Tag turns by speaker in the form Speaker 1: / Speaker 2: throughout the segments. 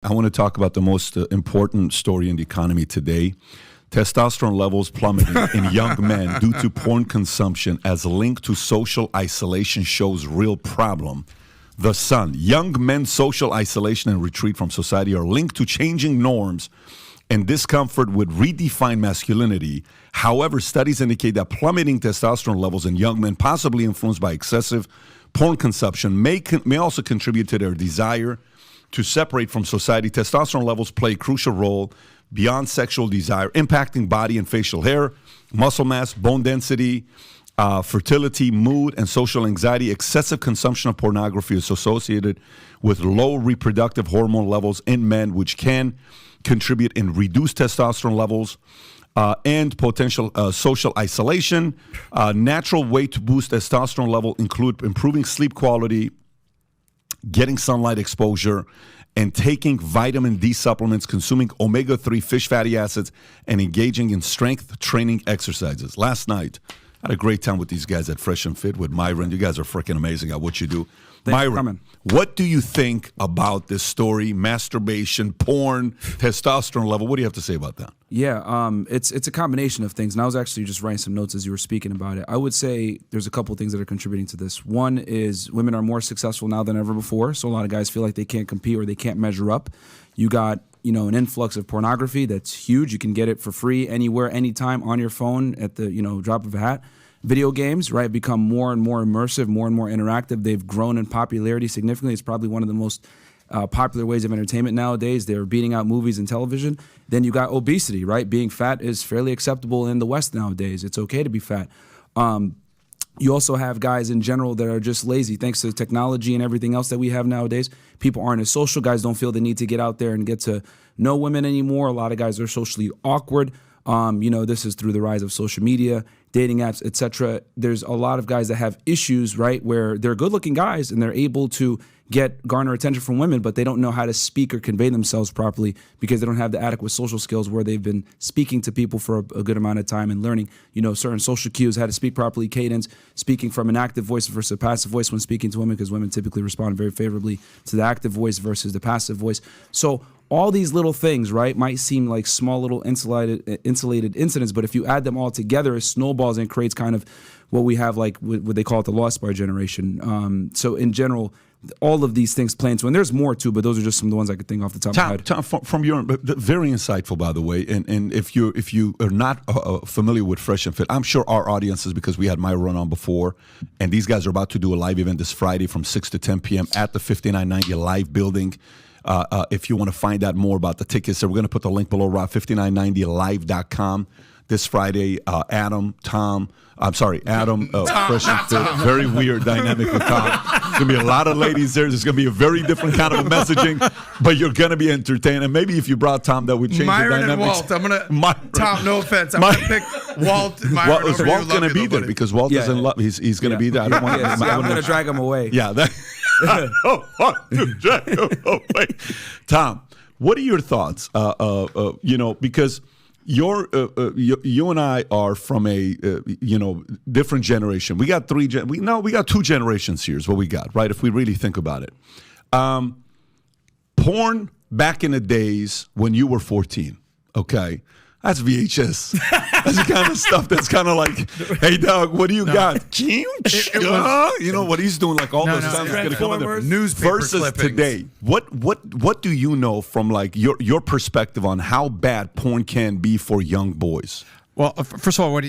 Speaker 1: I want to talk about the most important story in the economy today. Testosterone levels plummeting in young men due to porn consumption as linked to social isolation shows real problem. The Sun, young men's social isolation and retreat from society are linked to changing norms and discomfort with redefined masculinity. However, studies indicate that plummeting testosterone levels in young men, possibly influenced by excessive porn consumption, may also contribute to their desire to separate from society. Testosterone levels play a crucial role beyond sexual desire, impacting body and facial hair, muscle mass, bone density, fertility, mood, and social anxiety. Excessive consumption of pornography is associated with low reproductive hormone levels in men, which can contribute in reduced testosterone levels and potential social isolation. Natural way to boost testosterone level include improving sleep quality, getting sunlight exposure, and taking vitamin D supplements, consuming omega-3 fish fatty acids, and engaging in strength training exercises. Last night, I had a great time with these guys at Fresh and Fit with Myron. You guys are freaking amazing at what you do. Myron, what do you think about this story? Masturbation, porn, testosterone level. What do you have to say about that?
Speaker 2: Yeah, it's a combination of things. And I was actually just writing some notes as you were speaking about it. I would say there's a couple of things that are contributing to this. One is women are more successful now than ever before. So a lot of guys feel like they can't compete or they can't measure up. You got, an influx of pornography that's huge. You can get it for free anywhere, anytime on your phone at the, drop of a hat. Video games, right, become more and more immersive, more and more interactive. They've grown in popularity significantly. It's probably one of the most popular ways of entertainment nowadays. They're beating out movies and television. Then you got obesity, right? Being fat is fairly acceptable in the West nowadays. It's okay to be fat. You also have guys in general that are just lazy. Thanks to technology and everything else that we have nowadays, people aren't as social. Guys don't feel the need to get out there and get to know women anymore. A lot of guys are socially awkward. This is through the rise of social media, dating apps, etc. There's a lot of guys that have issues, right, where they're good-looking guys and they're able to garner attention from women, but they don't know how to speak or convey themselves properly because they don't have the adequate social skills where they've been speaking to people for a good amount of time and learning, certain social cues, how to speak properly, cadence, speaking from an active voice versus a passive voice when speaking to women, because women typically respond very favorably to the active voice versus the passive voice. So all these little things, right, might seem like small little insulated incidents, but if you add them all together, it snowballs and creates kind of what we have, like what they call it the Lost Bar generation. So in general, all of these things play into, and there's more too, but those are just some of the ones I could think off the top of my head.
Speaker 1: Tom, from your very insightful, by the way, and if you are not familiar with Fresh and Fit, I'm sure our audience is, because we had Myron on before, and these guys are about to do a live event this Friday from 6 to 10 p.m. at the 5990 Live building. If you want to find out more about the tickets, so we're going to put the link below, 5990live.com. This Friday, Adam, Fresh and Fit. Very weird dynamic with Tom. There's going to be a lot of ladies there. There's going to be a very different kind of a messaging, but you're going to be entertained. And maybe if you brought Tom, that would change
Speaker 3: Myron
Speaker 1: the dynamics.
Speaker 3: And Walt. Tom, no offense. I'm going to pick Walt. Myron
Speaker 1: is Walt going to be there? Because Walt is in love. He's going to be there. I don't want
Speaker 2: I'm going to drag him away.
Speaker 1: Yeah. I don't want to drag him away. Tom, what are your thoughts? Because you and I are from a different generation. We got we got two generations here is what we got, right? If we really think about it, porn back in the days when you were 14, okay, that's VHS. That's the kind of stuff that's kind of like, hey, Doug, what do you got? What he's doing, like all those sounds going to come in there.
Speaker 3: Newspaper
Speaker 1: versus
Speaker 3: clippings.
Speaker 1: Today. What do you know from like your perspective on how bad porn can be for young boys?
Speaker 4: Well, first of all, what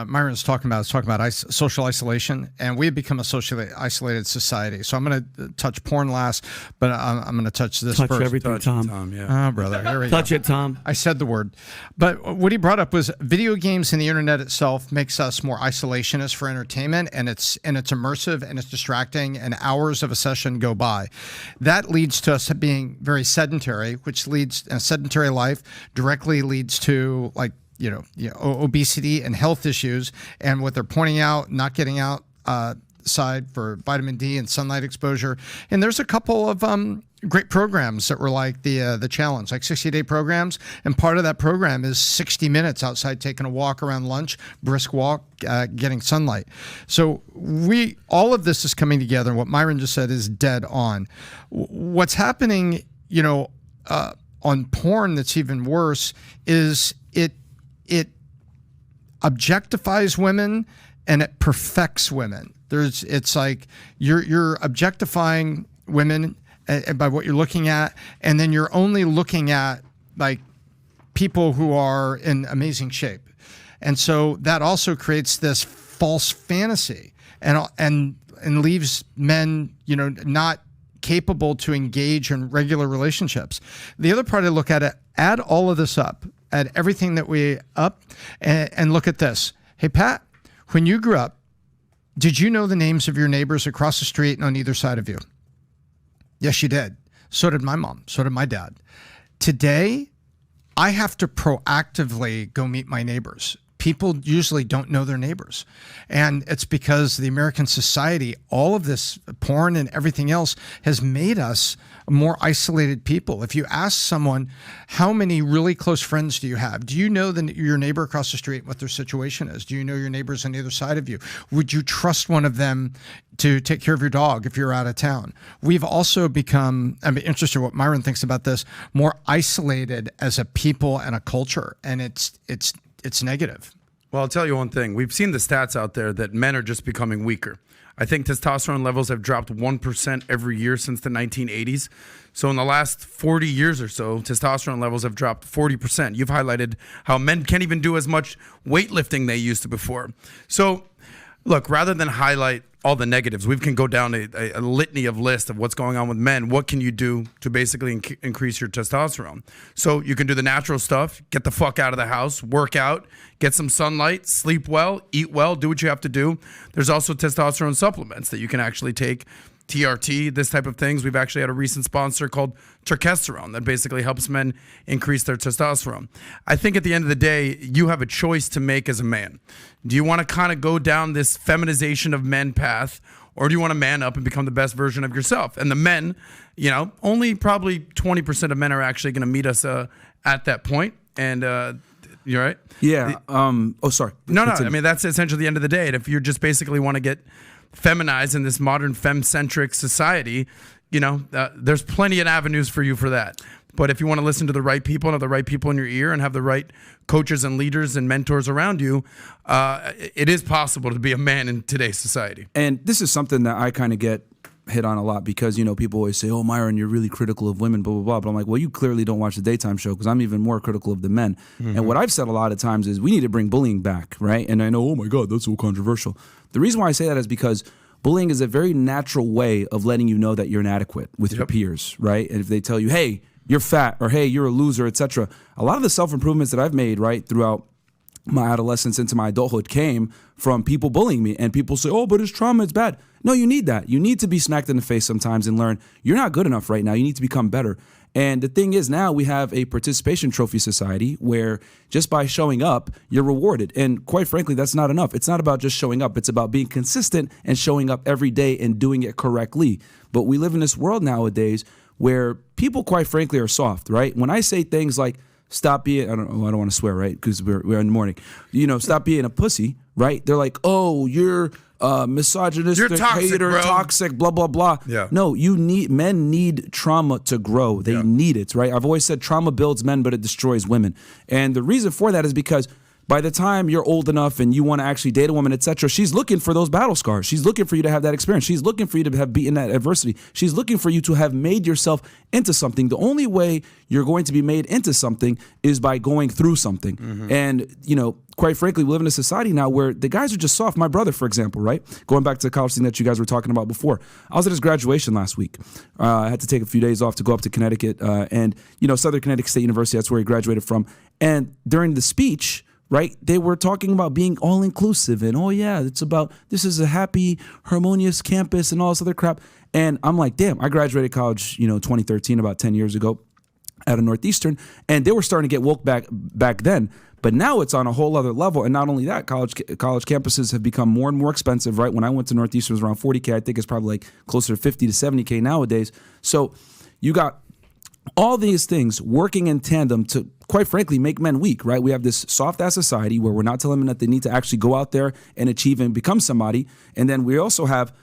Speaker 4: Myron's talking about is social isolation, and we have become a socially isolated society. So I'm going to touch porn last, but I'm going to touch this first.
Speaker 5: Touch everything, Tom.
Speaker 4: Yeah. Oh, brother, here we go.
Speaker 5: Touch it, Tom.
Speaker 4: I said the word. But what he brought up was video games and the internet itself makes us more isolationist for entertainment, and it's immersive and it's distracting, and hours of a session go by. That leads to us being very sedentary, which leads a sedentary life directly leads to obesity and health issues, and what they're pointing out, not getting outside for vitamin D and sunlight exposure. And there's a couple of great programs that were like the challenge, like 60-day programs, and part of that program is 60 minutes outside, taking a walk around lunch, brisk walk, getting sunlight. So all of this is coming together, and what Myron just said is dead on. What's happening, on porn that's even worse is it objectifies women and it perfects women. It's like you're objectifying women by what you're looking at, and then you're only looking at like people who are in amazing shape, and so that also creates this false fantasy and leaves men, not capable to engage in regular relationships. The other part I look at it, add all of this up, add everything that we up, and look at this. Hey, Pat, when you grew up, did you know the names of your neighbors across the street and on either side of you? Yes, you did. So did my mom. So did my dad. Today, I have to proactively go meet my neighbors. People usually don't know their neighbors. And it's because the American society, all of this porn and everything else has made us more isolated people. If you ask someone, how many really close friends do you have? Do you know your neighbor across the street, what their situation is? Do you know your neighbors on the other side of you? Would you trust one of them to take care of your dog if you're out of town? We've also become, I'm interested in what Myron thinks about this, more isolated as a people and a culture. And it's negative.
Speaker 3: Well, I'll tell you one thing. We've seen the stats out there that men are just becoming weaker. I think testosterone levels have dropped 1% every year since the 1980s. So in the last 40 years or so, testosterone levels have dropped 40%. You've highlighted how men can't even do as much weightlifting they used to before. So look, rather than highlight all the negatives, we can go down a litany of list of what's going on with men. What can you do to basically increase your testosterone? So you can do the natural stuff, get the fuck out of the house, work out, get some sunlight, sleep well, eat well, do what you have to do. There's also testosterone supplements that you can actually take, TRT, this type of things. We've actually had a recent sponsor called testosterone that basically helps men increase their testosterone. I think at the end of the day, you have a choice to make as a man. Do you want to kind of go down this feminization of men path, or do you want to man up and become the best version of yourself? And the men, only probably 20% of men are actually going to meet us at that point. And you're right.
Speaker 2: Yeah. Sorry.
Speaker 3: No. I mean, that's essentially the end of the day. And if you just basically want to get feminized in this modern femme-centric society, there's plenty of avenues for you for that. But if you want to listen to the right people and have the right people in your ear and have the right coaches and leaders and mentors around you, it is possible to be a man in today's society.
Speaker 2: And this is something that I kind of get hit on a lot because, people always say, oh, Myron, you're really critical of women, blah, blah, blah. But I'm like, well, you clearly don't watch the daytime show because I'm even more critical of the men. Mm-hmm. And what I've said a lot of times is we need to bring bullying back, right? And I know, oh my God, that's so controversial. The reason why I say that is because bullying is a very natural way of letting you know that you're inadequate with your peers, right? And if they tell you, hey, you're fat, or hey, you're a loser, etc. A lot of the self-improvements that I've made, right, throughout my adolescence into my adulthood came from people bullying me. And people say, oh, but it's trauma, it's bad. No, you need that. You need to be smacked in the face sometimes and learn you're not good enough right now. You need to become better. And the thing is, now we have a participation trophy society where just by showing up, you're rewarded. And quite frankly, that's not enough. It's not about just showing up. It's about being consistent and showing up every day and doing it correctly. But we live in this world nowadays where people, quite frankly, are soft, right? When I say things like, stop being, I don't want to swear, right? Because we're in the morning. Stop being a pussy, right? They're like, oh, you're misogynistic,
Speaker 3: you're toxic,
Speaker 2: hater,
Speaker 3: bro.
Speaker 2: toxic, blah, blah, blah.
Speaker 3: Yeah.
Speaker 2: No, men need trauma to grow. They need it, right? I've always said trauma builds men, but it destroys women. And the reason for that is because by the time you're old enough and you want to actually date a woman, etc., she's looking for those battle scars. She's looking for you to have that experience. She's looking for you to have beaten that adversity. She's looking for you to have made yourself into something. The only way you're going to be made into something is by going through something. Mm-hmm. And, quite frankly, we live in a society now where the guys are just soft. My brother, for example, right? Going back to the college thing that you guys were talking about before. I was at his graduation last week. I had to take a few days off to go up to Connecticut and Southern Connecticut State University, that's where he graduated from. And during the speech, right, they were talking about being all-inclusive and, oh, yeah, it's about this is a happy, harmonious campus and all this other crap. And I'm like, damn, I graduated college, 2013, about 10 years ago out of Northeastern, and they were starting to get woke back then. But now it's on a whole other level. And not only that, college campuses have become more and more expensive, right? When I went to Northeastern, it was around $40K. I think it's probably like closer to $50 to $70K nowadays. So you got all these things working in tandem to, quite frankly, make men weak, right? We have this soft-ass society where we're not telling them that they need to actually go out there and achieve and become somebody. And then we also have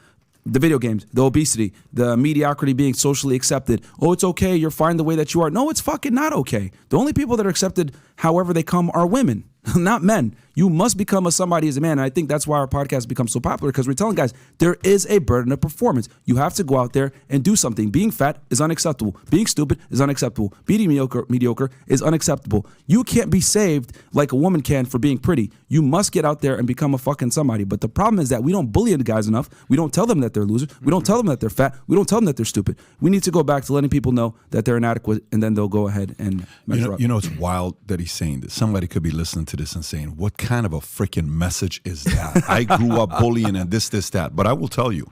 Speaker 2: The video games, the obesity, the mediocrity being socially accepted. Oh, it's okay. You're fine the way that you are. No, it's fucking not okay. The only people that are accepted however they come are women, not men. You must become a somebody as a man. And I think that's why our podcast becomes so popular, because we're telling guys there is a burden of performance. You have to go out there and do something. Being fat is unacceptable. Being stupid is unacceptable. Being mediocre is unacceptable. You can't be saved like a woman can for being pretty. You must get out there and become a fucking somebody. But the problem is that we don't bully the guys enough. We don't tell them that they're losers. We don't tell them that they're fat. We don't tell them that they're stupid. We need to go back to letting people know that they're inadequate, and then they'll go ahead and measure up.
Speaker 1: You know, it's wild that he's saying this. Somebody could be listening to this and saying, what kind of a freaking message is that? I grew up bullying and this, that. But I will tell you,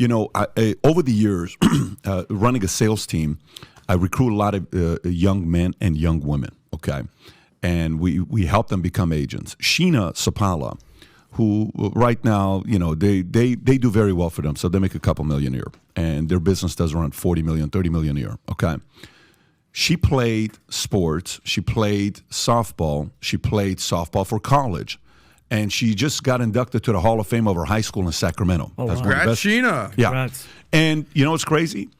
Speaker 1: over the years, running a sales team, I recruit a lot of young men and young women, okay? And we help them become agents. Sheena Sapala, who right now, they do very well for them. So they make a couple million a year. And their business does around 40 million, 30 million a year, okay? She played sports. She played softball. She played softball for college. And she just got inducted to the Hall of Fame of her high school in Sacramento.
Speaker 3: Oh, wow. Congrats, Sheena.
Speaker 1: Yeah.
Speaker 5: Congrats.
Speaker 1: And you know what's crazy?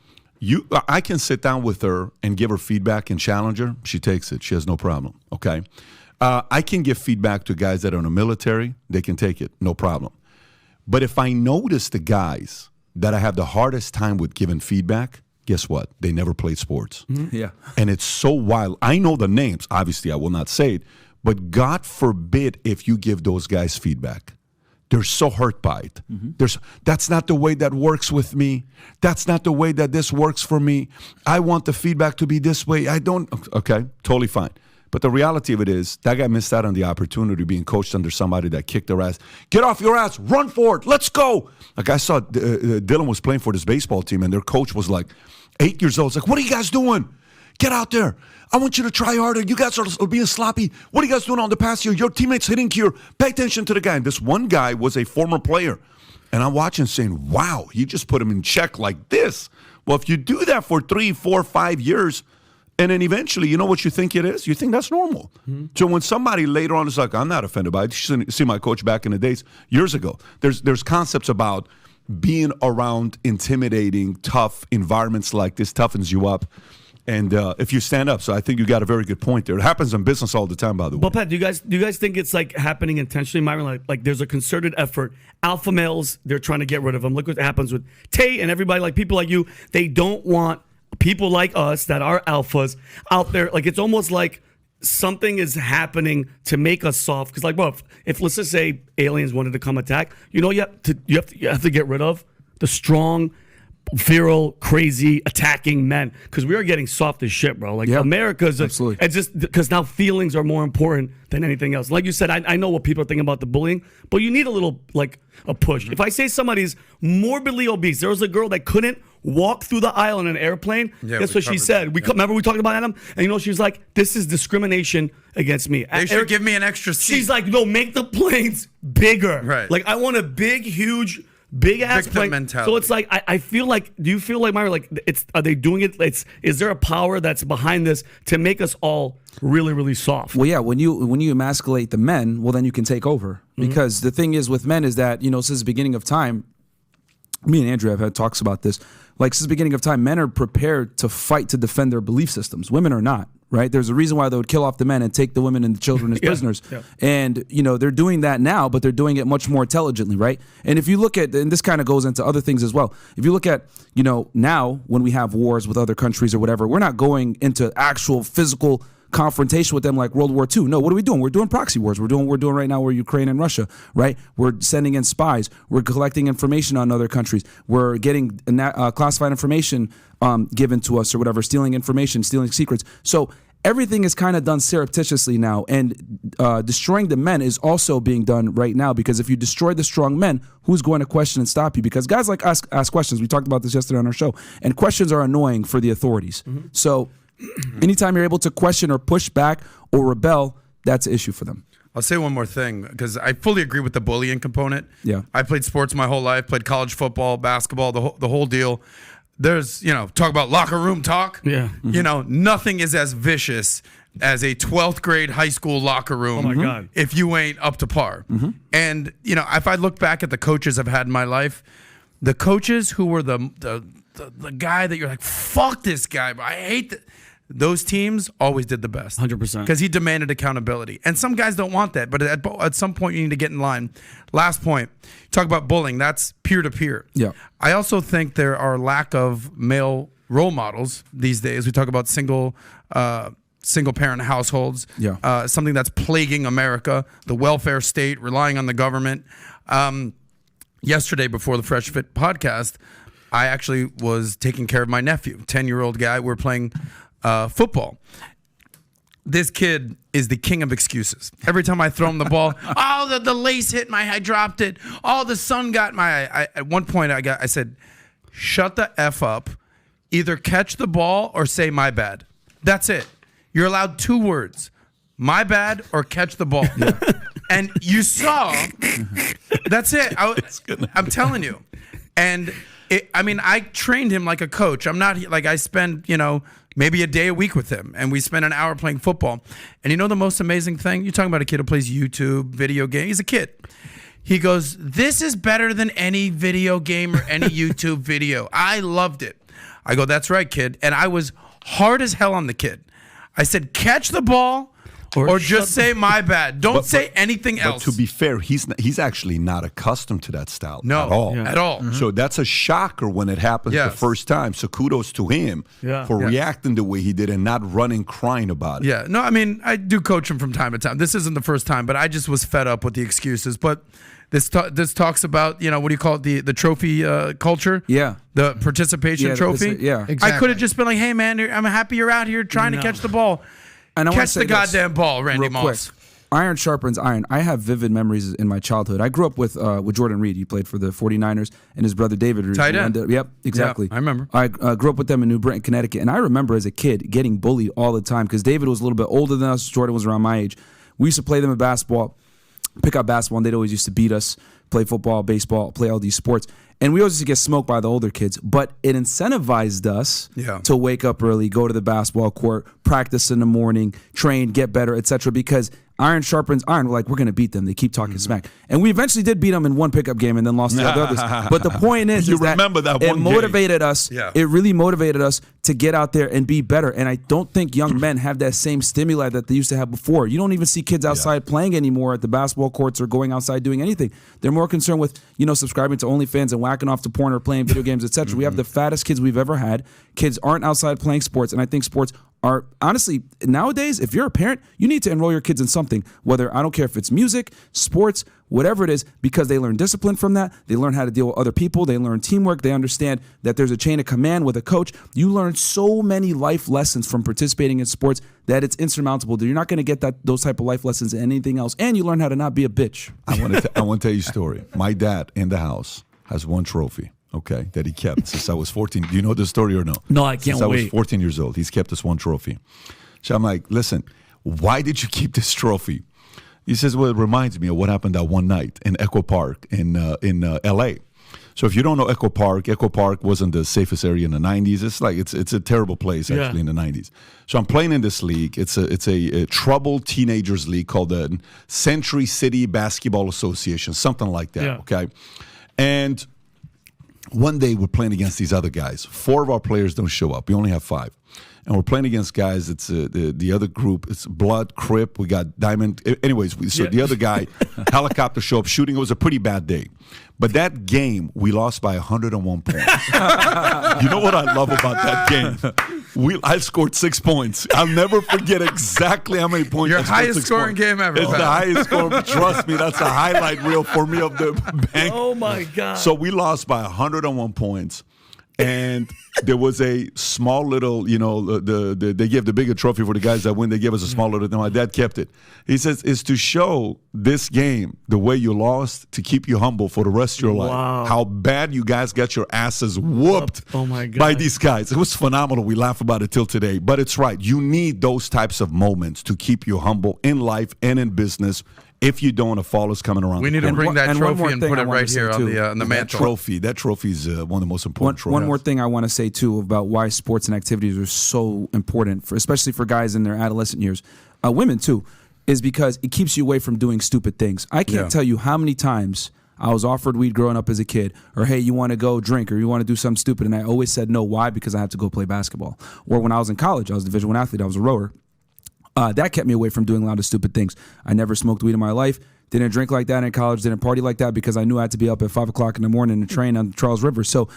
Speaker 1: I can sit down with her and give her feedback and challenge her. She takes it. She has no problem, okay? I can give feedback to guys that are in the military. They can take it, no problem. But if I notice the guys that I have the hardest time with giving feedback, guess what? They never played sports.
Speaker 2: Mm-hmm. Yeah.
Speaker 1: And it's so wild. I know the names. Obviously, I will not say it. But God forbid if you give those guys feedback. They're so hurt by it. Mm-hmm. That's not the way that works with me. That's not the way that this works for me. I want the feedback to be this way. I don't. Okay, totally fine. But the reality of it is that guy missed out on the opportunity of being coached under somebody that kicked their ass. Get off your ass. Run for it. Let's go. Like I saw Dylan was playing for this baseball team, and their coach was like 8 years old. It's like, what are you guys doing? Get out there. I want you to try harder. You guys are being sloppy. What are you guys doing on the pass here? Your teammates hitting here. Pay attention to the guy. And this one guy was a former player. And I'm watching saying, wow, you just put him in check like this. Well, if you do that for 3, 4, 5 years, and then eventually, you know what you think it is? You think that's normal. Mm-hmm. So when somebody later on is like, I'm not offended by it. You see my coach back in the days, years ago. There's concepts about being around intimidating, tough environments like this toughens you up. And if you stand up, so I think you got a very good point there. It happens in business all the time, by the way.
Speaker 5: But Pat, do you guys think it's like happening intentionally, Myron? Like there's a concerted effort. Alpha males, they're trying to get rid of them. Look what happens with Tate and everybody, like people like you. They don't want people like us that are alphas out there. Like it's almost like something is happening to make us soft. Because like, bro, if let's just say aliens wanted to come attack, you have to get rid of the strong, virile, crazy, attacking men, because we are getting soft as shit, bro. Like America's
Speaker 2: absolutely.
Speaker 5: It's just because now feelings are more important than anything else. Like you said, I know what people are thinking about the bullying, but you need a little like a push. If I say somebody's morbidly obese, there was a girl that couldn't walk through the aisle in an airplane. Guess what she said? Remember we talked about Adam, and she was like, "This is discrimination against me.
Speaker 3: They should give me an extra seat."
Speaker 5: She's like, "No, make the planes bigger.
Speaker 3: Right?
Speaker 5: Like I want a big, huge." Big ass plane.
Speaker 3: Mentality.
Speaker 5: So it's like I feel like. Do you feel like Myron? Like are they doing it? Is there a power that's behind this to make us all really, really soft?
Speaker 2: Well, yeah. When you emasculate the men, well, then you can take over. Because the thing is with men is that since the beginning of time, me and Andrew have had talks about this. Like since the beginning of time, men are prepared to fight to defend their belief systems. Women are not. Right? There's a reason why they would kill off the men and take the women and the children as prisoners. Yeah. And, they're doing that now, but they're doing it much more intelligently, right? And if you look at, and this kind of goes into other things as well. If you look at, now when we have wars with other countries or whatever, we're not going into actual physical confrontation with them like World War II. No, what are we doing? We're doing proxy wars. We're doing right now with Ukraine and Russia, right? We're sending in spies. We're collecting information on other countries. We're getting classified information given to us or whatever, stealing information, stealing secrets. So everything is kind of done surreptitiously now, and destroying the men is also being done right now, because if you destroy the strong men, who's going to question and stop you? Because guys like us ask questions. We talked about this yesterday on our show, and questions are annoying for the authorities. Mm-hmm. So anytime you're able to question or push back or rebel, that's an issue for them.
Speaker 3: I'll say one more thing, because I fully agree with the bullying component.
Speaker 2: Yeah,
Speaker 3: I played sports my whole life, played college football, basketball, the whole deal. There's, talk about locker room talk.
Speaker 5: Yeah.
Speaker 3: Nothing is as vicious as a 12th grade high school locker room.
Speaker 5: Oh my God.
Speaker 3: If you ain't up to par. Mm-hmm. And, if I look back at the coaches I've had in my life, The coaches who were the guy that you're like, fuck this guy, but I hate that. Those teams always did the best.
Speaker 5: 100%.
Speaker 3: Because he demanded accountability. And some guys don't want that, but at some point you need to get in line. Last point, talk about bullying. That's peer-to-peer.
Speaker 2: Yeah.
Speaker 3: I also think there are lack of male role models these days. We talk about single-parent households.
Speaker 2: Yeah.
Speaker 3: Something that's plaguing America, the welfare state, relying on the government. Yesterday, before the Fresh Fit podcast, I actually was taking care of my nephew, 10-year-old guy. We're playing football. This kid is the king of excuses. Every time I throw him the ball, oh, the lace hit I dropped it. Oh, the sun got at one point I said, shut the F up. Either catch the ball or say my bad. That's it. You're allowed 2 words. My bad or catch the ball. Yeah. And you saw, that's it. I'm telling you. And I trained him like a coach. I'm not like I spend, maybe a day a week with him, and we spend an hour playing football. And you know the most amazing thing? You're talking about a kid who plays YouTube, video game. He's a kid. He goes, this is better than any video game or any YouTube video. I loved it. I go, that's right, kid. And I was hard as hell on the kid. I said, catch the ball or just say my bad. Don't say anything else.
Speaker 1: But to be fair, he's actually not accustomed to that style at all.
Speaker 3: At all. Mm-hmm.
Speaker 1: So that's a shocker when it happens the first time. So kudos to him for reacting the way he did and not running crying about it.
Speaker 3: Yeah. No, I do coach him from time to time. This isn't the first time, but I just was fed up with the excuses. But this talks about, what do you call it, the trophy culture?
Speaker 2: Yeah.
Speaker 3: The participation trophy?
Speaker 2: Exactly.
Speaker 3: I could have just been like, hey, man, I'm happy you're out here trying to catch the ball.
Speaker 2: And I
Speaker 3: catch the goddamn ball, Randy Moss.
Speaker 2: Quick. Iron sharpens iron. I have vivid memories in my childhood. I grew up with Jordan Reed. He played for the 49ers, and his brother David Reed.
Speaker 3: Tight end.
Speaker 2: Yep, exactly.
Speaker 3: Yeah, I remember.
Speaker 2: I grew up with them in New Britain, Connecticut, and I remember as a kid getting bullied all the time because David was a little bit older than us. Jordan was around my age. We used to play them in basketball, pick up basketball, and they'd always used to beat us, play football, baseball, play all these sports. And we always used to get smoked by the older kids, but it incentivized us to wake up early, go to the basketball court, practice in the morning, train, get better, etc. Because iron sharpens iron. We're like, we're going to beat them. They keep talking smack. And we eventually did beat them in one pickup game and then lost the others. But the point is, that it motivated us. Yeah. It really motivated us to get out there and be better. And I don't think young men have that same stimuli that they used to have before. You don't even see kids outside playing anymore at the basketball courts or going outside doing anything. They're more concerned with, subscribing to OnlyFans and whacking off to porn or playing video games, etc. We have the fattest kids we've ever had. Kids aren't outside playing sports, and I think sports are, honestly, nowadays, if you're a parent, you need to enroll your kids in something, whether, I don't care if it's music, sports, whatever it is, because they learn discipline from that. They learn how to deal with other people. They learn teamwork. They understand that there's a chain of command with a coach. You learn so many life lessons from participating in sports that it's insurmountable. You're not going to get those type of life lessons in anything else. And you learn how to not be a bitch.
Speaker 1: I want to tell you a story. My dad in the house has one trophy. Okay, that he kept since I was 14. Do you know the story or no?
Speaker 5: No, I can't
Speaker 1: Since I was 14 years old, he's kept this one trophy. So I'm like, listen, why did you keep this trophy? He says, well, it reminds me of what happened that one night in Echo Park in L.A. So if you don't know Echo Park wasn't the safest area in the 90s. It's a terrible place actually in the 90s. So I'm playing in this league. It's a troubled teenagers league called the Century City Basketball Association, something like that. Yeah. Okay, and one day we're playing against these other guys. 4 of our players don't show up. We only have 5. And we're playing against guys. It's the other group. It's Blood, Crip. We got Diamond. Anyways, the other guy, helicopter show up shooting. It was a pretty bad day. But that game, we lost by 101 points. You know what I love about that game? I scored 6 points. I'll never forget exactly how many points.
Speaker 3: Your highest scoring game ever.
Speaker 1: It's the highest score. Trust me, that's a highlight reel for me of the bank.
Speaker 5: Oh my God.
Speaker 1: So we lost by 101 points. And there was a small little, they gave the bigger trophy for the guys that win. They gave us a small little thing. My dad kept it. He says, it's to show this game, the way you lost, to keep you humble for the rest of your life. How bad you guys got your asses whooped by these guys. It was phenomenal. We laugh about it till today. But it's right. You need those types of moments to keep you humble in life and in business. If you don't, a fall is coming around.
Speaker 3: We need to bring that trophy and put it right here on the mantle.
Speaker 1: That trophy is one of the most important trophies.
Speaker 2: One more thing I want to say, too, about why sports and activities are so important, especially for guys in their adolescent years, women, too, is because it keeps you away from doing stupid things. I can't tell you how many times I was offered weed growing up as a kid, or hey, you want to go drink, or you want to do something stupid, and I always said no. Why? Because I had to go play basketball. Or when I was in college, I was a Division I athlete. I was a rower. That kept me away from doing a lot of stupid things. I never smoked weed in my life. Didn't drink like that in college. Didn't party like that because I knew I had to be up at 5 o'clock in the morning to train on the Charles River. So,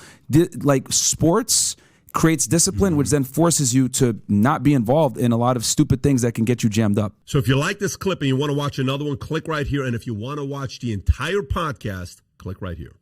Speaker 2: like, sports creates discipline, which then forces you to not be involved in a lot of stupid things that can get you jammed up.
Speaker 6: So if you like this clip and you want to watch another one, click right here. And if you want to watch the entire podcast, click right here.